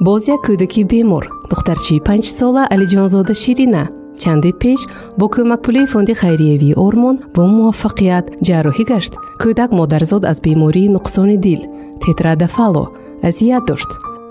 باز یک کودکی بیمار دخترچی 5 ساله علیجانزاده شیرینه چندی پیش با کمک پول فوند خیریه‌ای آرمان با موفقیت جراحی گشت. کودک مادرزاد از بیماری نقصان دل تترادفالو اذیت داشت.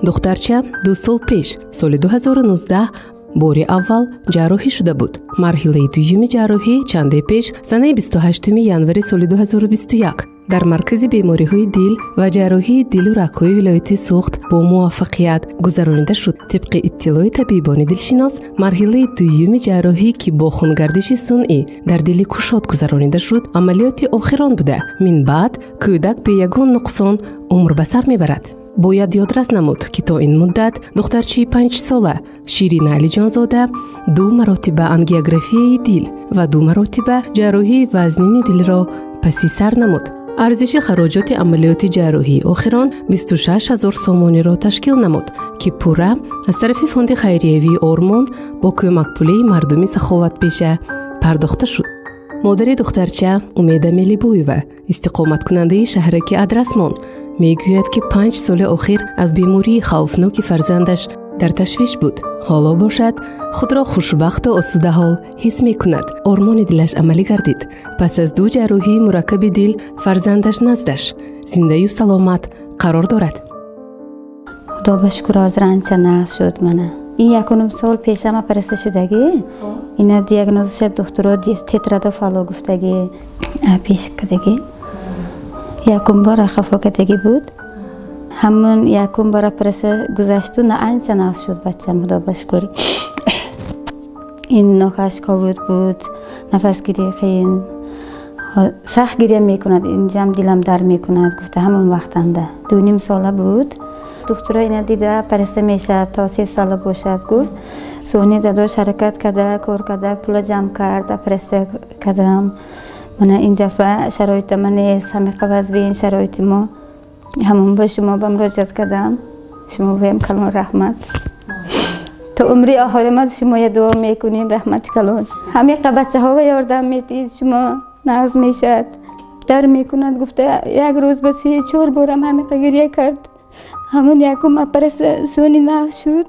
دخترچه 2 سال پیش سال 2019 باری اول جراحی شده بود. مرحله دوم جراحی چندی پیش سنه 28 ینوری سال 2021 در مرکز بیماری‌های دل و جراحی دل و رگ‌های ولایت سوخت با موفقیت گذرانیده شد. طبق اطلاع طبیبان دلشناس مرحله دوم جراحی که با خونگردش صنعی در دل کشاد گذرانیده شد عملیات آخران بوده. من بعد کودک به یگان نقصان عمر به سر میبرد. باید یادرس نمود که تا این مدت دخترچی 5 ساله شیرین علیجانزاده 2 مراتب انگیوگرافی دل و 2 مراتب جراحی وزنین دل را پسی سر نمود. ارزش خراجات عملیات جراحی آخران 26,000 سومانی را تشکیل نمود که پورا از طرف فوند خیریه‌ای آرمان با کمک پول مردمی سخاوت پیشه پرداخته شد. مادر دخترچه امید ملیبویوه استقامت کننده شهرک ادرسمان میگوید که 5 سال اخیر از بیماری خوفناک فرزندش در تشویش بود. حالا باشد خود را خوشبخت و آسوده حال حس می کند. آرمان دلش عملی گردید. پس از 2 جراحی مرکب دل فرزندش نزدش زنده و سلامت قرار دارد. خدا به شکر از رنج نقص شد منه. این 1 سال پیش ما پرسته شدگی اینا دیاگنوز شد دکتر تترادفالو گفتگی پیش کدگی 1 بار خفا کدگی بود. همون 1 بار پرسته گذشت و نه انچه نقص شد بچم. خدا به شکر. این نخش کاود بود، نفس گیری خیلی سخت گریه میکند، اینجا هم دلم در میکند. گفته همون وقتنده 2.5 ساله بود. دکتر اینا دیده پرسته میشه تا 3 ساله باشد. گفت سونی داداش حرکت کرده، کار کرده، پول جمع کرده، پرسته کردم. من این دفعه شرایط من نیست، همه قبض بین شرایط ما همون با شما به مراجعت کردم. شما بهم کلان رحمت تا عمری آخر ما شما دعا میکنیم رحمت کلان. همه بچه ها یاردم میدید شما ناز میشد در میکند. گفته 1 روز به 3-4 بارم همه گریه کرد. همون 1 پرس سونی ناز شد.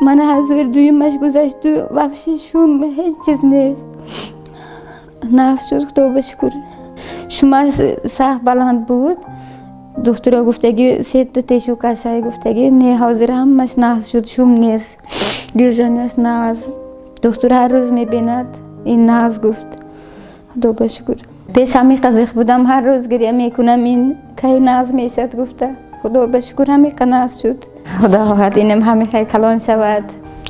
من حضور دویمش گذشت و وحشی شوم هیچ چیز نیست. ناز شد. خدا به شکر. شما سخت بلند بود. دکتر گفتگی 3 تیشو کشای گفتگی نه حاضر همش ناز شد. شوم نیست دیوزنش ناز. دکتر هر روز میبیند این ناز گفت. خدا به شکر. پیش همی قزخ بودم هر روز گریه میکنم این که ناز میشد. گفته خدا به شکر همی ناز شد. خدا خواهد اینم همی خیلی کلان شود.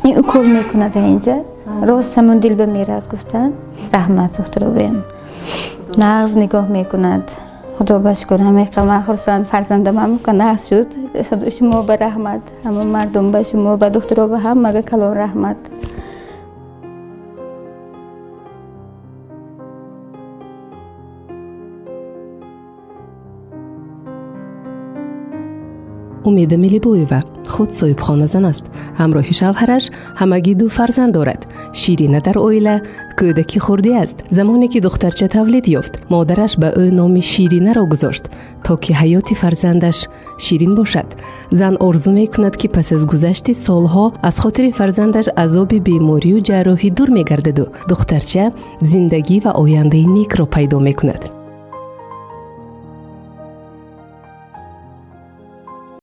این اکول میکند اینجا راست همون دل بمیرد. گفتن رحمت دکتر بهم ناز نگاه میکند. خدا به شکر همه قمه خرسند فرزندم هم که ناز شد. خدا شما به رحمت همه مردم به شما به دکتر به هم مگه کلان رحمت. امید ملیبویوه خود صاحب خانه زن است. همراه شوهرش همگی 2 فرزند دارد. شیرینه در اویله کودکی خورده است. زمانی که دخترچه تولد یافت مادرش به او نام شیرینه را گذاشت تا که حیات فرزندش شیرین باشد. زن آرزو می کند که پس از گذشت سالها از خاطر فرزندش عذاب بیماری و جراحی دور می گردد و دخترچه زندگی و آینده نیک را پیدا می کند.